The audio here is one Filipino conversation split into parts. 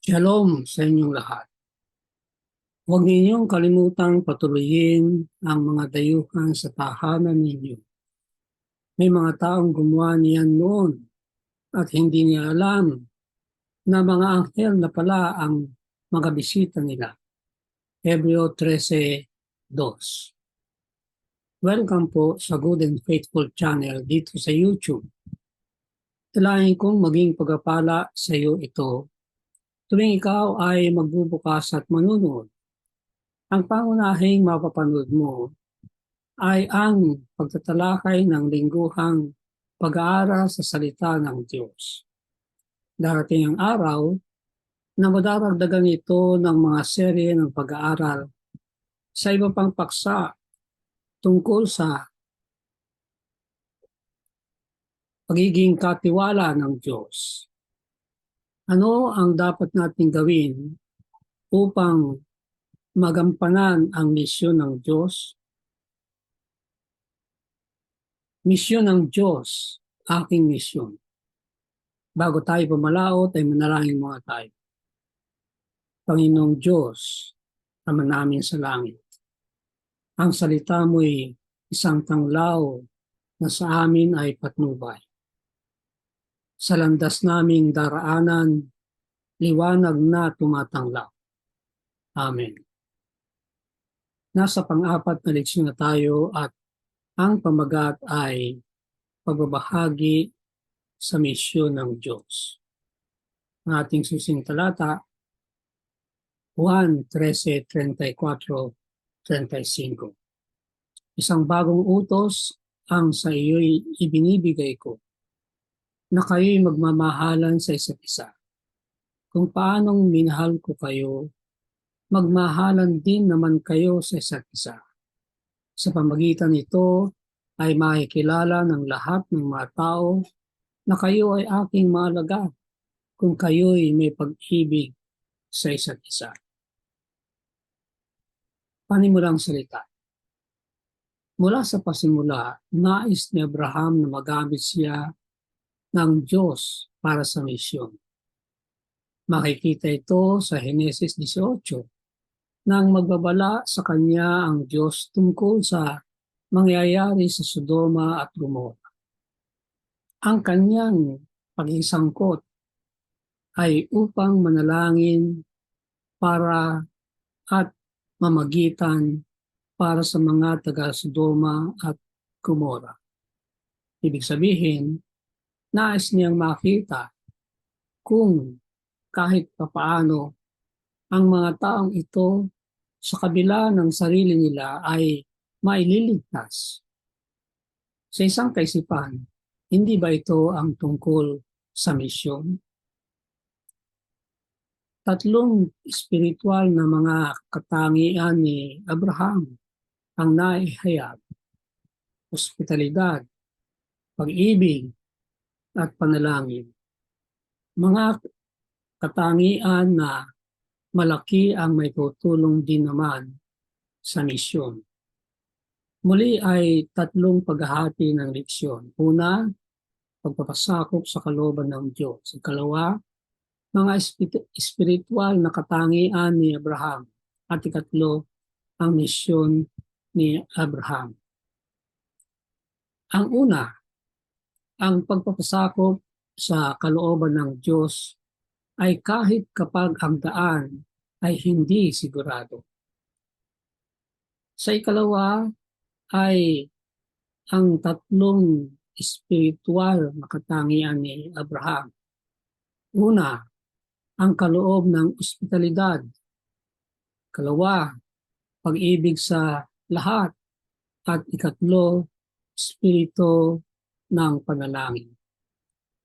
Shalom sa inyong lahat. Huwag ninyong kalimutang patuloyin ang mga dayuhan sa tahanan ninyo. May mga taong gumawa niyan noon at hindi niya alam na mga anghel na pala ang mga bisita nila. Hebreo 13:2. Welcome po sa Good and Faithful Channel dito sa YouTube. Tulayin kong maging pagpapala sa iyo ito tuwing ikaw ay magbubukas at manunood. Ang pangunahing mapapanood mo ay ang pagtatalakay ng lingguhang pag-aaral sa salita ng Diyos. Darating ang araw na madaragdagan ito ng mga serye ng pag-aaral sa iba pang paksa tungkol sa pagiging katiwala ng Diyos. Ano ang dapat nating gawin upang magampanan ang misyon ng Diyos? Misyon ng Diyos, aking misyon. Bago tayo pumalaot ay manalangin muna tayo. Panginoong Diyos, Ama namin sa langit. Ang salita mo'y isang tanglaw na sa amin ay patnubay. Sa landas naming daraanan, liwanag na tumatanglaw. Amen. Nasa pang-apat na leksyon na tayo at ang pamagat ay pagbabahagi sa misyon ng Diyos. Ang ating susing talata, Juan 13:34-35. Isang bagong utos ang sa iyo'y ibinibigay ko, na kayo'y magmamahalan sa isa't isa. Kung paanong minahal ko kayo, magmahalan din naman kayo sa isa't isa. Sa pamagitan nito ay makikilala ng lahat ng mga tao na kayo ay aking mga alagad kung kayo'y may pag-ibig sa isa't isa. Panimulang salita. Mula sa pasimula, nais ni Abraham na magamit siya ng Diyos para sa misyon. Makikita ito sa Henesis 18 nang magbabala sa kanya ang Diyos tungkol sa mangyayari sa Sodoma at Gomorra. Ang kanyang pagisangkot ay upang manalangin para at mamagitan para sa mga taga Sodoma at Gomorra. Ibig sabihin, nais niyang makita kung kahit papaano ang mga taong ito sa kabila ng sarili nila ay maililigtas. Sa isang kaisipan, hindi ba ito ang tungkol sa misyon? Tatlong espiritual na mga katangian ni Abraham ang naihayag: ospitalidad, pag-ibig, at panalangin. Mga katangian na malaki ang may tutulong din naman sa misyon. Muli ay tatlong paghahati ng leksyon. Una, pagpapasakop sa kalooban ng Diyos. Ikalawa, mga espiritual na katangian ni Abraham. At ikatlo, ang misyon ni Abraham. Ang una, ang pagpapasakop sa kalooban ng Diyos ay kahit kapag ang daan ay hindi sigurado. Sa ikalawa ay ang tatlong espiritual na katangian ni Abraham. Una, ang kaloob ng ospitalidad. Kalawa, pag-ibig sa lahat. At ikatlo, espiritu ng panalangin.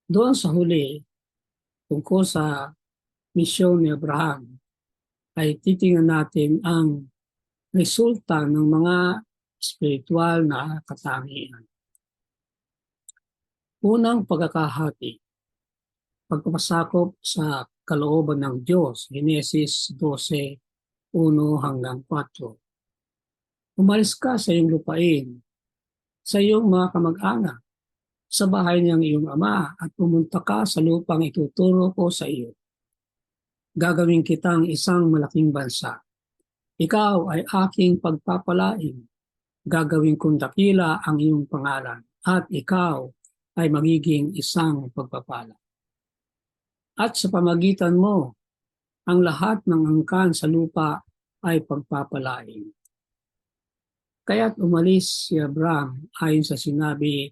Doon sa huli, tungkol sa misyon ni Abraham, ay titingnan natin ang resulta ng mga espiritual na katangian. Unang pagkakahati, pagpapasakop sa kalooban ng Diyos, Henesis 12:1-4. Umalis ka sa iyong lupain, sa iyong mga kamag-anak, sa bahay ng iyong ama at pumunta ka sa lupang ituturo ko sa iyo. gagawin kitang isang malaking bansa. Ikaw ay aking pagpapalain. Gagawin kong dakila ang iyong pangalan at ikaw ay magiging isang pagpapala. At sa pamagitan mo, ang lahat ng angkan sa lupa ay pagpapalain. Kaya't umalis si Abraham ayon sa sinabi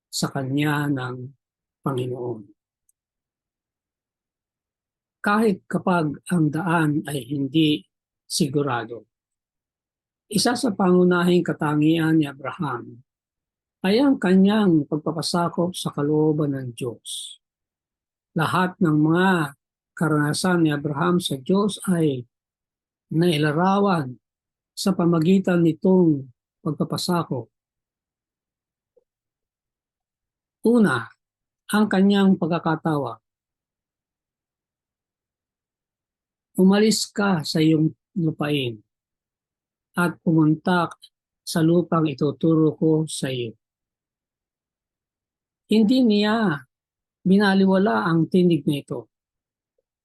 sa kanya ng Panginoon. Kahit kapag ang daan ay hindi sigurado. Isa sa pangunahing katangian ni Abraham ay ang kanyang pagpapasakop sa kalooban ng Diyos. Lahat ng mga karanasan ni Abraham sa Diyos ay nailarawan sa pamagitan nitong pagpapasakop. Una, ang kanyang pagkakatawa. Umalis ka sa iyong lupain at pumunta sa lupang ituturo ko sa iyo. Hindi niya binaliwala ang tinig na ito.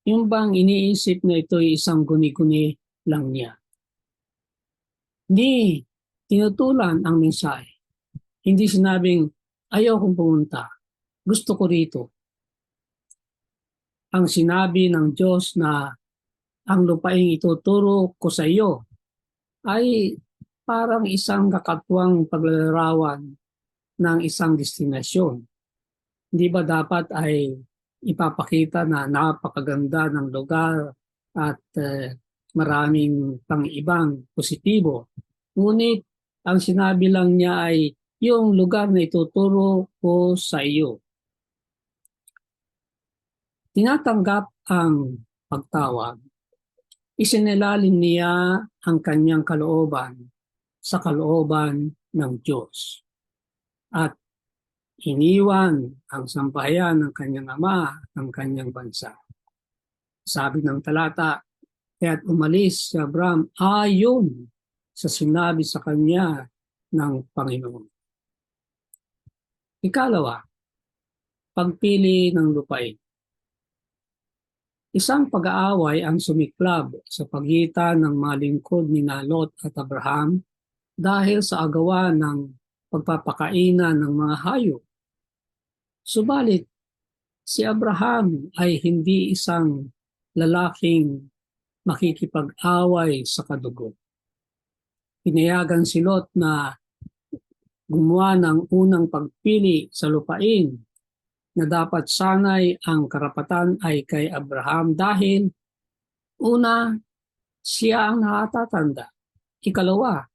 Yung bang iniisip na ito ay isang guni-guni lang niya. Hindi tinutulan ang mensahe. Hindi sinabing, ayaw kong pumunta. Gusto ko rito. Ang sinabi ng Diyos na ang lupaing ituturo ko sa iyo ay parang isang kakatwang paglalarawan ng isang destinasyon. Hindi ba dapat ay ipapakita na napakaganda ng lugar at maraming pang-ibang positibo. Ngunit ang sinabi lang niya ay yung lugar na ituturo ko sa iyo. Tinatanggap ang pagtawag. Isinilalim niya ang kanyang kalooban sa kalooban ng Diyos. At iniwan ang sambahayan ng kanyang ama, ng kanyang bansa. Sabi ng talata, kaya't umalis si Abraham ayon sa sinabi sa kanya ng Panginoon. Ikalawa, pagpili ng lupain. Isang pag-aaway ang sumiklab sa pagitan ng mga lingkod ni Lot at Abraham dahil sa agawan ng pagpapakainan ng mga hayop. Subalit, si Abraham ay hindi isang lalaking makikipag-away sa kadugo. Pinayagan si Lot na gumawa ng unang pagpili sa lupain na dapat sanay ang karapatan ay kay Abraham dahil una, siya ang nakatatanda. Ikalawa,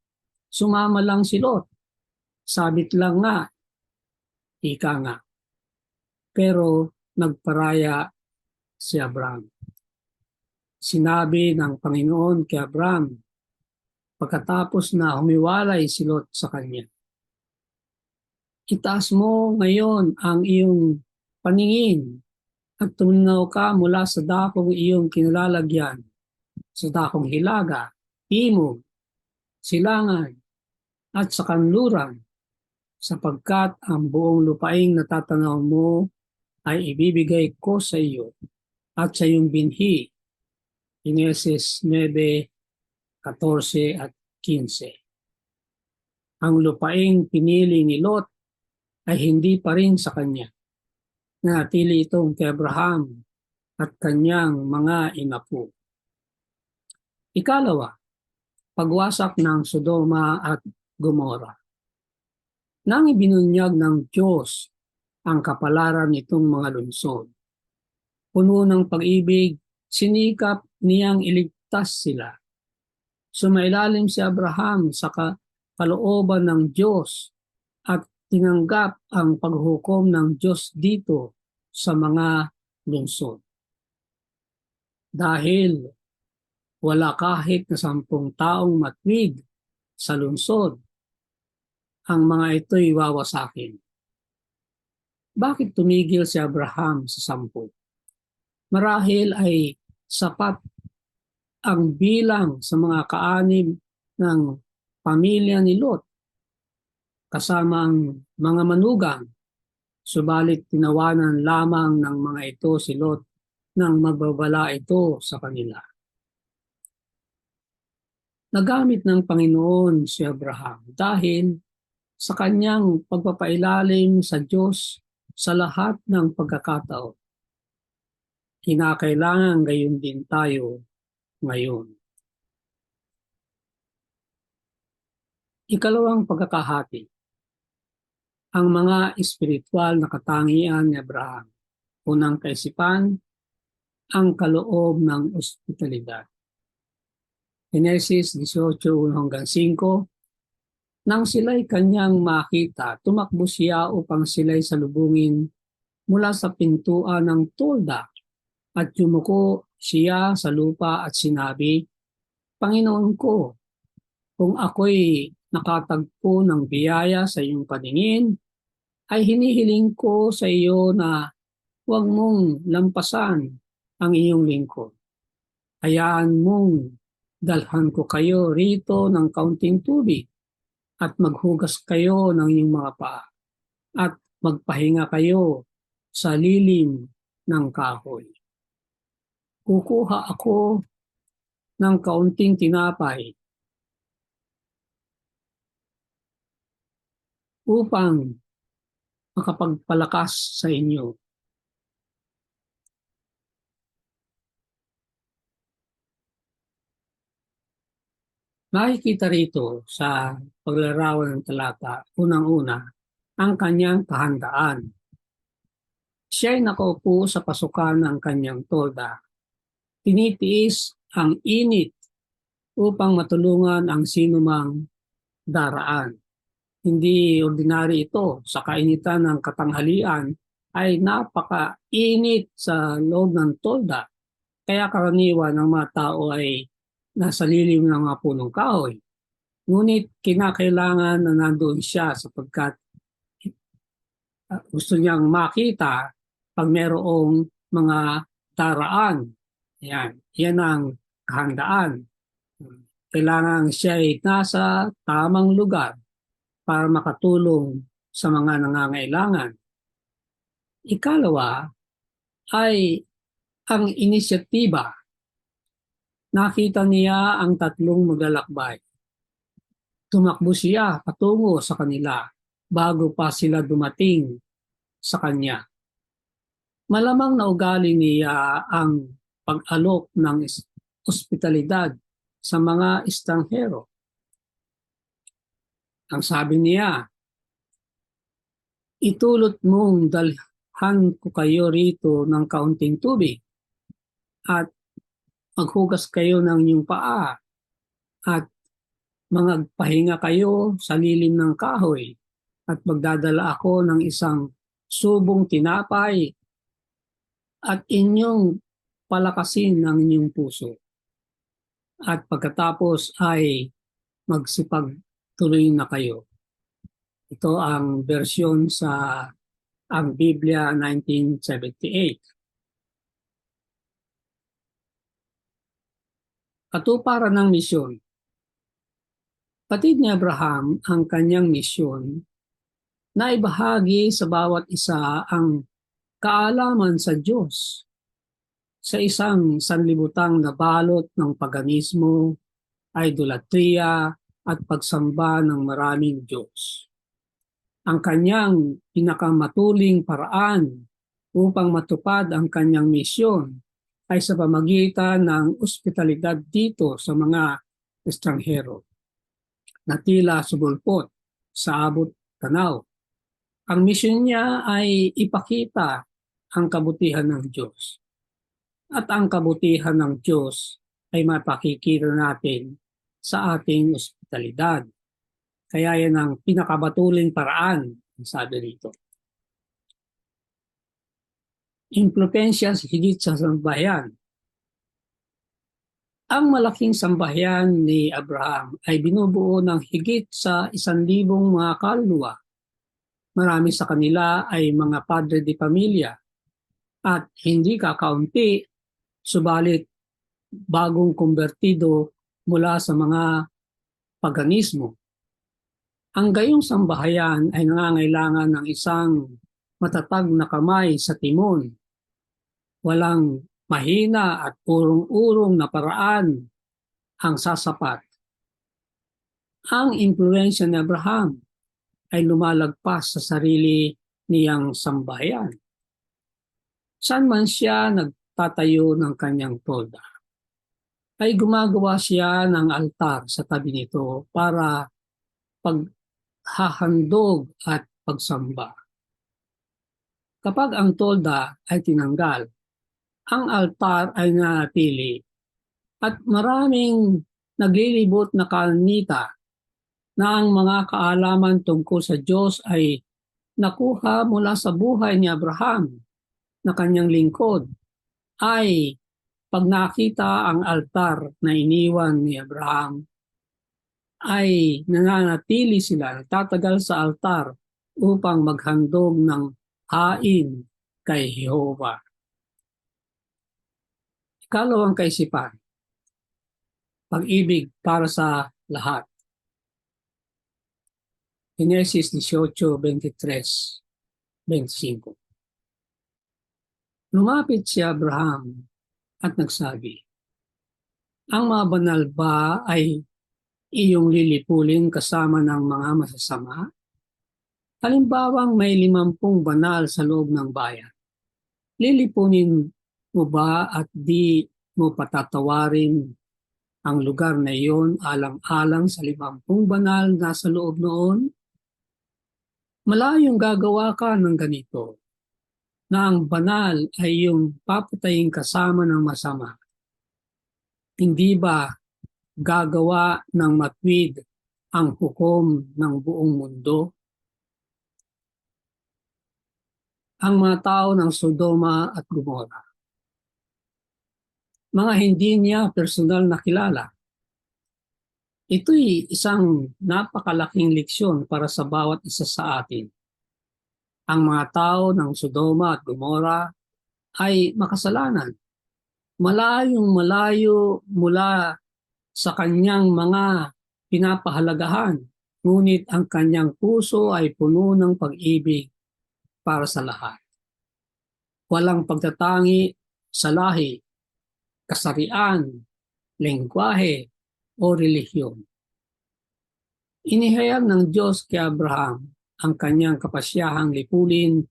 sumama lang si Lot. Sabit lang nga, ika nga. Pero nagparaya si Abraham. Sinabi ng Panginoon kay Abraham pagkatapos na humiwalay si Lot sa kanya. Itaas mo ngayon ang iyong paningin at tuminaw ka mula sa dakong iyong kinalalagyan, sa dakong hilaga, imog, silangan, at sa kanluran, sapagkat ang buong lupaing natatanaw mo ay ibibigay ko sa iyo at sa iyong binhi. Genesis 9:14 at 15. Ang lupaing pinili ni Lot ay hindi pa rin sa kanya. Nanatili itong kay Abraham at kanyang mga inapo. Ikalawa, pagwasak ng Sodoma at Gomora. Nang ibinunyag ng Diyos ang kapalaran nitong mga lungsod, puno ng pag-ibig, sinikap niyang iligtas sila. Sumailalim si Abraham sa kalooban ng Diyos at tinanggap ang paghukom ng Diyos dito sa mga lungsod. Dahil wala kahit na 10 taong matwid sa lungsod, ang mga ito'y wawasakin. Bakit tumigil si Abraham sa 10? Marahil ay sapat ang bilang sa mga kaanib ng pamilya ni Lot kasama ang mga manugang, subalit tinawanan lamang ng mga ito si Lot nang magbabala ito sa kanila. Nagamit ng Panginoon si Abraham dahil sa kanyang pagpapailalim sa Diyos sa lahat ng pagkakataon. Kinakailangan gayon din tayo ngayon. Ikalawang pagkakahati. Ang mga espiritual na katangian ni Abraham. Unang kaisipan, ang kaloob ng ospitalidad. Genesis 18:1-5. Nang sila'y kanyang makita, tumakbo siya upang sila'y salubungin mula sa pintuan ng tolda at yumuko siya sa lupa at sinabi, Panginoon ko, kung ako'y nakatagpo ng biyaya sa iyong paningin, ay hinihiling ko sa iyo na huwag mong lampasan ang iyong lingkod. Hayaan mong dalhan ko kayo rito ng kaunting tubig at maghugas kayo ng iyong mga paa at magpahinga kayo sa lilim ng kahoy. Kukuha ako ng kaunting tinapay upang makapagpalakas sa inyo. Makikita rito sa paglarawan ng talata, unang-una, ang kanyang kahandaan. Siya ay nakaupo sa pasukan ng kanyang tolda. Tinitiis ang init upang matulungan ang sinumang daraan. Hindi ordinary ito. Sa kainitan ng katanghalian ay napakainit sa loob ng tolda. Kaya karaniwan ng mga tao ay nasa lilim ng mga punong kahoy. Ngunit kinakailangan na nandoon siya sapagkat gusto niyang makita pag mayroong mga daraan. Yan ang kahandaan. Kailangan siya ay nasa tamang lugar para makatulong sa mga nangangailangan. Ikalawa ay ang inisyatiba. Nakita niya ang tatlong maglalakbay. Tumakbo siya patungo sa kanila bago pa sila dumating sa kanya. Malamang na ugali niya ang pag-alok ng ospitalidad sa mga estranghero. Ang sabi niya, itulot mong dalhan ko kayo rito ng kaunting tubig at maghugas kayo ng inyong paa at magpahinga kayo sa lilim ng kahoy at magdadala ako ng isang subong tinapay at inyong palakasin ang inyong puso. At pagkatapos ay magsipagtuloy na kayo. Ito ang bersyon sa ang Biblia 1978. Katuparan ng misyon. Patid ni Abraham ang kanyang misyon na ibahagi sa bawat isa ang kaalaman sa Diyos sa isang sanlibutang na balot ng paganismo, idolatria at pagsamba ng maraming Diyos. Ang kanyang pinakamatuling paraan upang matupad ang kanyang misyon ay sa pamagitan ng ospitalidad dito sa mga estranghero na tila sumulpot sa abot tanaw. Ang misyon niya ay ipakita ang kabutihan ng Diyos. At ang kabutihan ng Diyos ay mapakikita natin sa ating ospitalidad. Kaya yan ang pinakabatuling paraan, sabi rito. Impluensya higit sa sambahayan. Ang malaking sambahayan ni Abraham ay binubuo ng higit sa 1,000 mga kaluluwa. Marami sa kanila ay mga padre de pamilya at hindi kakaunti, subalit bagong konbertido mula sa mga paganismo. Ang gayong sambahayan ay nangangailangan ng isang matatag na kamay sa timon. Walang mahina at urong-urong na paraan ang sasapat. Ang impluensya ni Abraham ay lumalagpas sa sarili niyang sambahayan. Saan man siya nagtatayo ng kanyang tolda, ay gumagawa siya ng altar sa tabi nito para paghahandog at pagsamba. Kapag ang tolda ay tinanggal, ang altar ay nanatili at maraming naglilibot na kanita na ang mga kaalaman tungkol sa Diyos ay nakuha mula sa buhay ni Abraham na kanyang lingkod ay pag nakita ang altar na iniwan ni Abraham ay nananatili sila, nagtatagal sa altar upang maghandog ng hain kay Jehovah. Ikalawang kaisipan, pag-ibig para sa lahat. Genesis 18:23-25. Lumapit si Abraham at nagsabi, ang mga banal ba ay iyong lilipulin kasama ng mga masasama? Halimbawang may 50 banal sa loob ng bayan. Lilipunin mo ba at di mo patatawarin ang lugar na iyon alang-alang sa 50 banal na sa loob noon? Malayong gagawa ka ng ganito, na ang banal ay iyong papatayin kasama ng masama. Hindi ba gagawa ng matwid ang hukom ng buong mundo? Ang mga tao ng Sodoma at Gomora, mga hindi niya personal na kilala. Ito'y isang napakalaking leksyon para sa bawat isa sa atin. Ang mga tao ng Sodoma at Gomora ay makasalanan. Malayong malayo mula sa kanyang mga pinapahalagahan, ngunit ang kanyang puso ay puno ng pag-ibig para sa lahat. Walang pagtatangi sa lahi, kasarian, lengguwahe, o relihiyon. Inihayag ng Diyos kay Abraham ang kanyang kapasyahang lipulin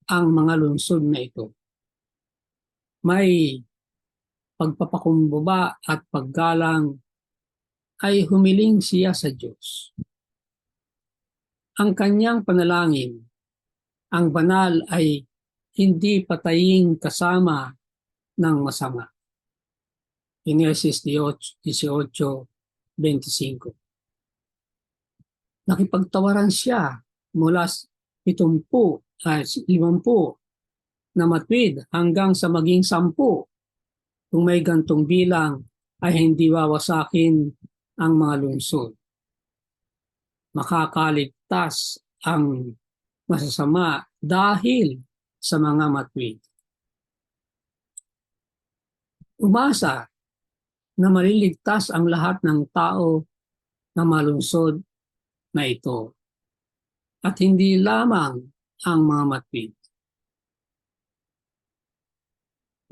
ang mga lungsod na ito. May pagpapakumbaba at paggalang ay humiling siya sa Diyos. Ang kanyang panalangin, ang banal ay hindi patayin kasama ng masama. Genesis 18:25. Nakipagtawaran siya mula 50 na matwid hanggang sa maging 10. Kung may gantong bilang ay hindi wawasakin ang mga lungsod. Makakaligtas ang masasama dahil sa mga matwid. Umasa na maliligtas ang lahat ng tao na malungsod na ito at hindi lamang ang mga matwid.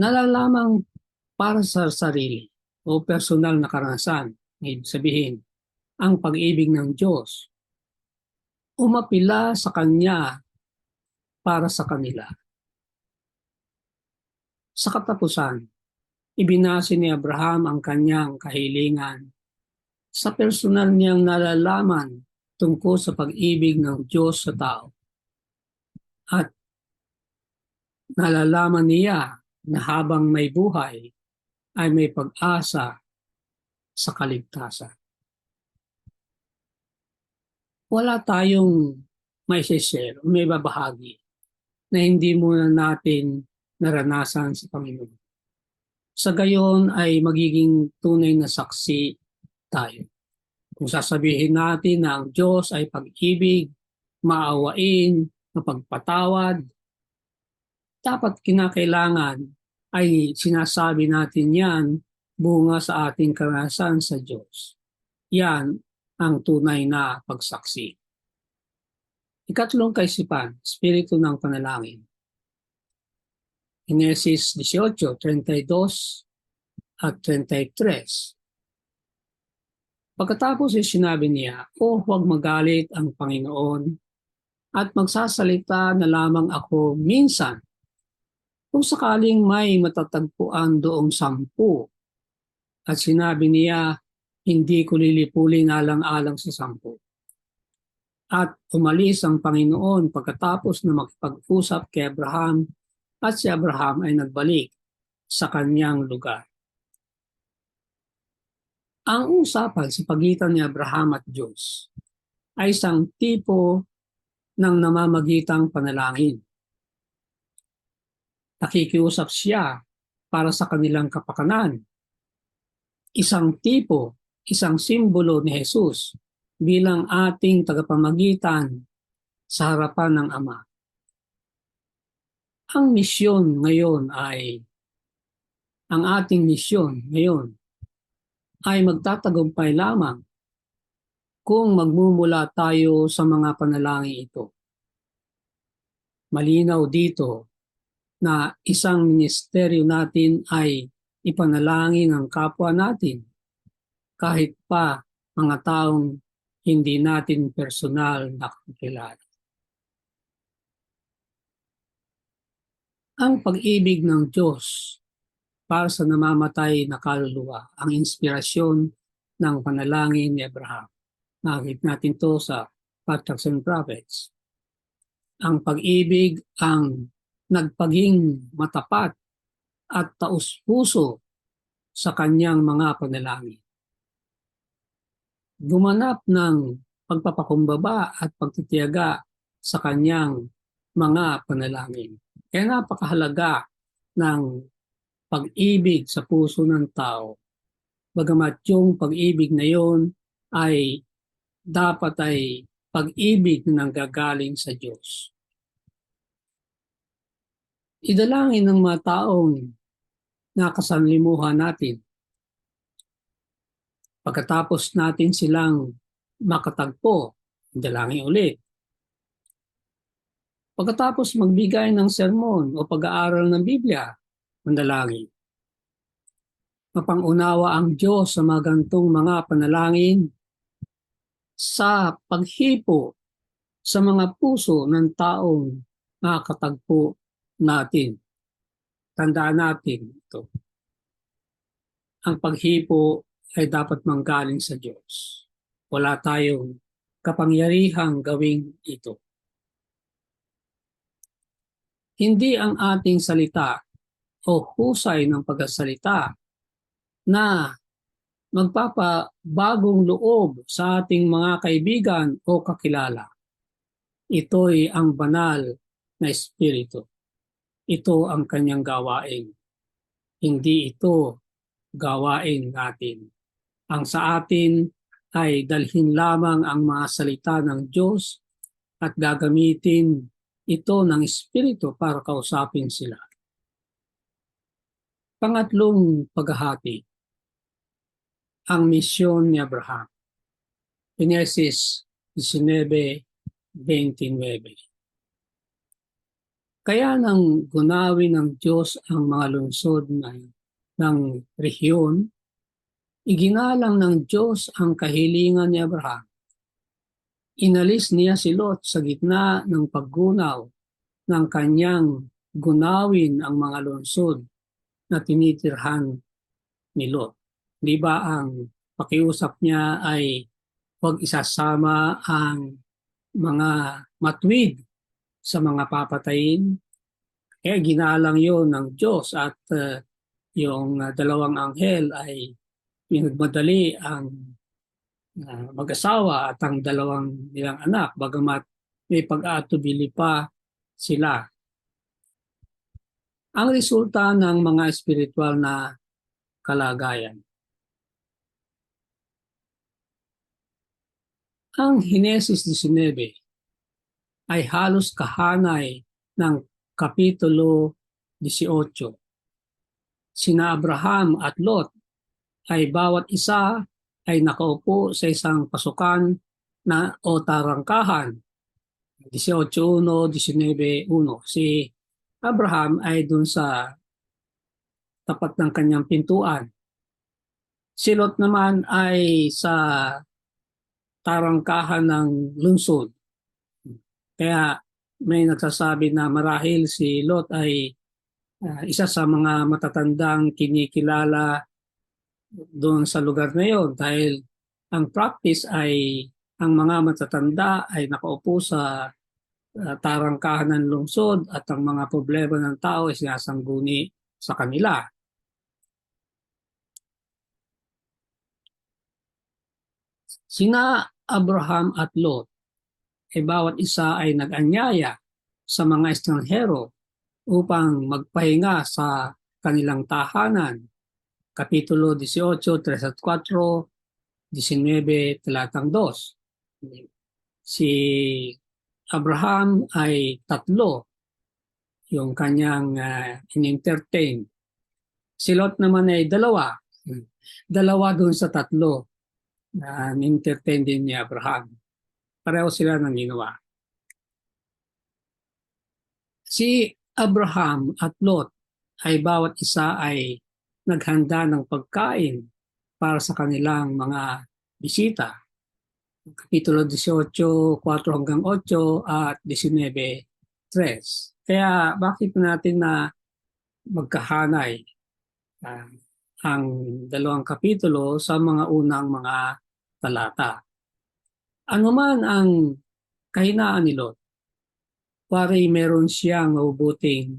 Nalalamang para sa sarili o personal na karanasan, ibig sabihin, ang pag-ibig ng Diyos, umapila sa Kanya para sa kanila. Sa katapusan, ibinase ni Abraham ang kanyang kahilingan sa personal niyang nalalaman tungkol sa pag-ibig ng Diyos sa tao. At nalalaman niya na habang may buhay ay may pag-asa sa kaligtasan. Wala tayong may share o may babahagi na hindi muna natin naranasan sa Panginoon. Sa gayon ay magiging tunay na saksi tayo. Kung sasabihin natin na ang Diyos ay pag-ibig, maawain, mapagpatawad, dapat kinakailangan ay sinasabi natin yan bunga sa ating karanasan sa Diyos. Yan ang tunay na pagsaksi. Ikatlong kaisipan, spirito ng panalangin. Genesis 18:32 at 33. Pagkatapos ay sinabi niya, "O huwag magalit ang Panginoon at magsasalita na lamang ako minsan. Kung sakaling may matatagpuan doong 10." At sinabi niya, "Hindi ko lilipulin alang-alang sa 10." At umalis ang Panginoon pagkatapos na makipag-usap kay Abraham, at si Abraham ay nagbalik sa kanyang lugar. Ang usapan sa pagitan ni Abraham at Diyos ay isang tipo ng namamagitang panalangin. Nakikiusap siya para sa kanilang kapakanan. Isang tipo, isang simbolo ni Jesus bilang ating tagapamagitan sa harapan ng Ama. Ang ating misyon ngayon ay magtatagumpay lamang kung magmumula tayo sa mga panalangin ito. Malinaw dito na isang ministeryo natin ay ipanalangin ang kapwa natin kahit pa mga taong hindi natin personal nakakilala. Ang pag-ibig ng Diyos para sa namamatay na kaluluwa, ang inspirasyon ng panalangin ni Abraham. Nakikita natin to sa Patriarchs and Prophets. Ang pag-ibig ang nagpaging matapat at taus-puso sa kanyang mga panalangin. Gumanap ng pagpapakumbaba at pagtitiyaga sa kanyang mga panalangin. Kaya napakahalaga ng pag-ibig sa puso ng tao. Bagamat yung pag-ibig na yon ay dapat ay pag-ibig na nanggagaling sa Diyos. Idalangin ng mga taong nakasanlimuhan natin. Pagkatapos natin silang makatagpo, idalangin ulit. Pagkatapos magbigay ng sermon o pag-aaral ng Biblia, manalangin. Mapangunawa ang Diyos sa mga gantong mga panalangin sa paghipo sa mga puso ng taong nakakatagpo natin. Tandaan natin ito. Ang paghipo ay dapat manggaling sa Diyos. Wala tayong kapangyarihang gawing ito. Hindi ang ating salita o husay ng pagsasalita na magpapabagong loob sa ating mga kaibigan o kakilala. Ito'y ang banal na Espiritu. Ito ang kanyang gawain. Hindi ito gawain natin. Ang sa atin ay dalhin lamang ang mga salita ng Diyos at gagamitin ito ng Espiritu para kausapin sila. Pangatlong paghahati, ang misyon ni Abraham. Genesis 19:29. Kaya nang gunawin ng Diyos ang mga lungsod ng rehiyon, iginalang ng Diyos ang kahilingan ni Abraham. Inalis niya si Lot sa gitna ng paggunaw ng kanyang gunawin ang mga lungsod na tinitirhan ni Lot. Di ba ang pakiusap niya ay huwag isasama ang mga matuwid sa mga papatayin? Kaya ginalang yon ng Diyos at yung dalawang anghel ay pinagmadali ang mag-asawa at ang dalawang nilang anak, bagamat may pag-aatubili pa sila. Ang resulta ng mga espiritual na kalagayan. Ang Genesis 19 ay halos kahanay ng Kapitulo 18. Sina Abraham at Lot ay bawat isa ay nakaupo sa isang pasukan na o tarangkahan. 18:1, 19:1. Si Abraham ay dun sa tapat ng kanyang pintuan. Si Lot naman ay sa tarangkahan ng lungsod. Kaya may nagsasabi na marahil si Lot ay isa sa mga matatandang kinikilala doon sa lugar na yon dahil ang practice ay ang mga matatanda ay nakaupo sa tarangkahan ng lungsod at ang mga problema ng tao ay sinasangguni sa kanila. Sina Abraham at Lot ay bawat isa ay nag-anyaya sa mga estranghero upang magpahinga sa kanilang tahanan. Kapitulo 18, 3 at 4, 19, talatang 2. Si Abraham ay 3 yung kanyang in-entertain. Si Lot naman ay 2. 2 dun sa 3 na in-entertain din ni Abraham. Pareho sila ng ginawa. Si Abraham at Lot ay bawat isa ay naghanda ng pagkain para sa kanilang mga bisita. Kapitulo 18, 4 hanggang 8 at 19, 3. Kaya bakit natin na magkahanay ang dalawang kapitulo sa mga unang mga talata. Ano man ang kahinaan ni Lot, pari meron siyang mabubuting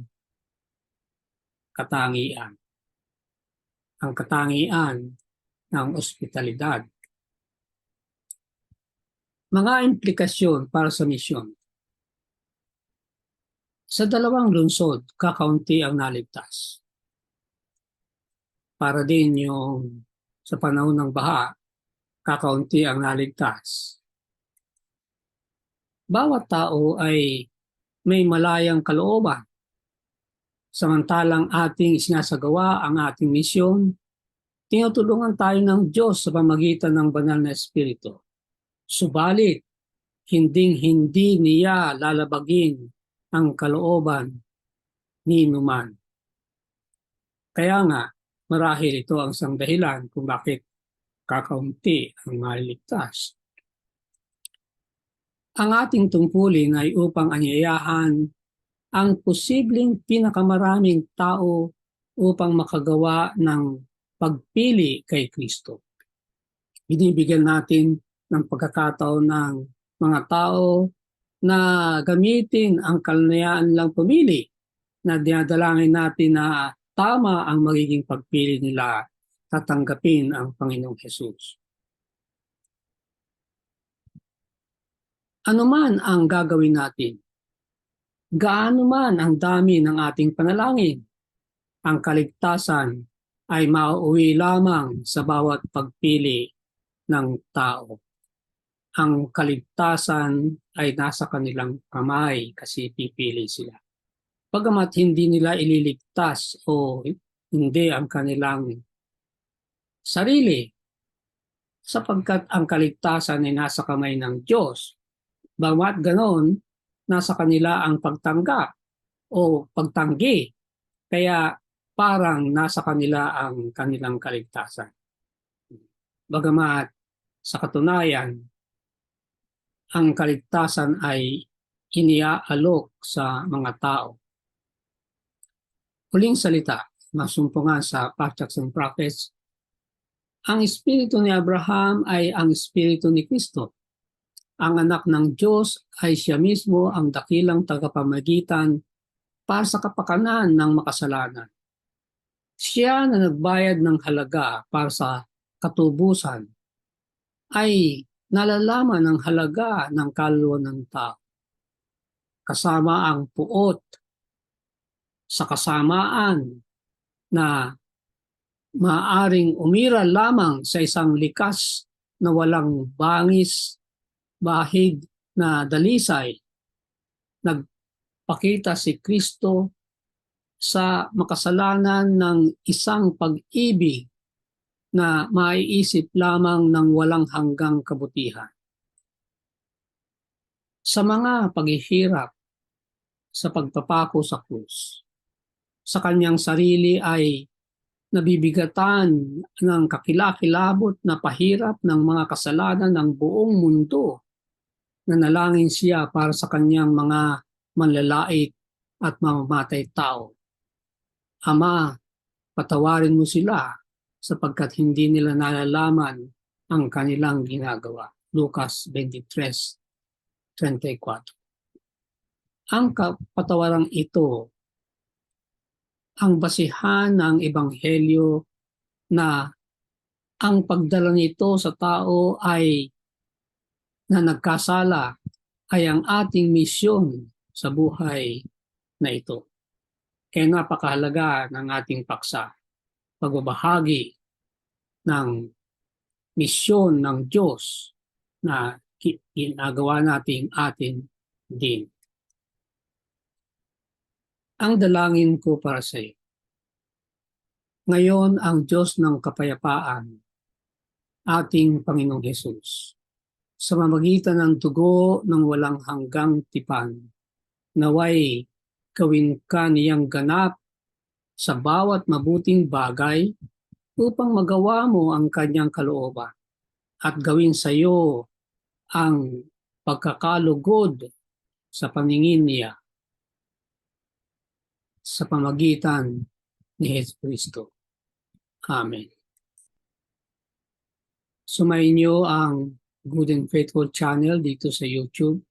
katangian. Ang katangian ng ospitalidad. Mga implikasyon para sa misyon. Sa dalawang lungsod, kakaunti ang naligtas. Para din yung sa panahon ng baha, kakaunti ang naligtas. Bawat tao ay may malayang kalooban. Samantalang ating isinasagawa ang ating misyon, tinutulungan tayo ng Diyos sa pamagitan ng banal na Espiritu. Subalit, hinding-hindi niya lalabagin ang kalooban ni numan. Kaya nga, marahil ito ang isang dahilan kung bakit kakaunti ang maliligtas. Ang ating tungkulin ay upang anyayahan ang posibleng pinakamaraming tao upang makagawa ng pagpili kay Kristo. Binibigyan natin ng pagkakataon ng mga tao na gamitin ang kalayaan lang pumili, na dinadalangin natin na tama ang magiging pagpili nila, tatanggapin ang Panginoong Hesus. Ano man ang gagawin natin, gaano man ang dami ng ating panalangin, ang kaligtasan ay mauuwi lamang sa bawat pagpili ng tao. Ang kaligtasan ay nasa kanilang kamay kasi pipili sila. Bagamat hindi nila ililigtas o hindi ang kanilang sarili, sapagkat ang kaligtasan ay nasa kamay ng Diyos. Bagamat ganon, nasa kanila ang pagtanggap o pagtanggi. Kaya parang nasa kanila ang kanilang kaligtasan. Bagamat sa katunayan, ang kaligtasan ay iniaalok sa mga tao. Huling salita, masumpungan sa Patriarchs and Prophets, ang espiritu ni Abraham ay ang espiritu ni Kristo. Ang anak ng Diyos ay siya mismo ang dakilang tagapamagitan para sa kapakanan ng makasalanan. Siya na nagbayad ng halaga para sa katubusan ay nalalaman ang halaga ng kaluluwa ng tao. Kasama ang puot sa kasamaan na maaaring umiral lamang sa isang likas na walang bangis, bahid na dalisay. Nagpakita si Kristo sa makasalanan ng isang pag-ibig na maiisip lamang ng walang hanggang kabutihan. Sa mga paghihirap, sa pagpapako sa krus. Sa kanyang sarili ay nabibigatan ng kakilakilabot na pahirap ng mga kasalanan ng buong mundo. Nanalangin siya para sa kanyang mga manlalait at mamamatay tao. Ama, patawarin mo sila sapagkat hindi nila nalalaman ang kanilang ginagawa. Lucas 23:34. Ang kapatawarang ito ang basihan ng ebanghelyo na ang pagdala nito sa tao ay na nagkasala ay ang ating misyon sa buhay na ito. Kaya napakahalaga ng ating paksa, pagbabahagi ng misyon ng Diyos na ginagawa nating atin din. Ang dalangin ko para sa iyo. Ngayon ang Diyos ng kapayapaan, ating Panginoong Hesus, sa mamagitan ng dugo ng walang hanggang tipan, naway gawin ka niyang ganap sa bawat mabuting bagay upang magawa mo ang kanyang kalooban at gawin sa iyo ang pagkakalugod sa paningin niya sa pamagitan ni Jesucristo. Amen. Sumainyo ang Good and Faithful channel dito sa YouTube.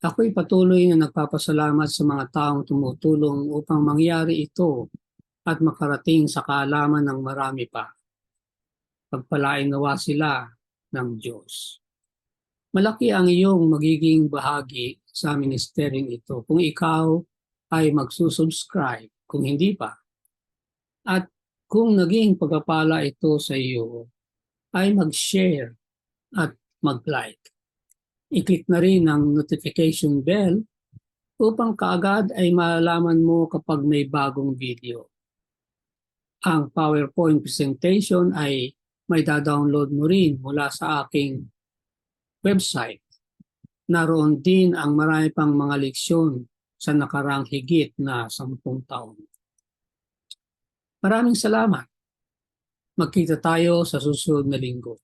Ako'y patuloy na nagpapasalamat sa mga taong tumutulong upang mangyari ito at makarating sa kaalaman ng marami pa. Pagpalain nawa sila ng Diyos. Malaki ang iyong magiging bahagi sa ministeryong ito kung ikaw ay magsusubscribe, kung hindi pa. At kung naging pagpapala ito sa iyo, ay mag-share at mag-like. I-click na rin ang notification bell upang kaagad ay malalaman mo kapag may bagong video. Ang PowerPoint presentation ay may da-download mo rin mula sa aking website. Naroon din ang marami pang mga leksyon sa nakarang higit na 10 taon. Maraming salamat. Magkita tayo sa susunod na linggo.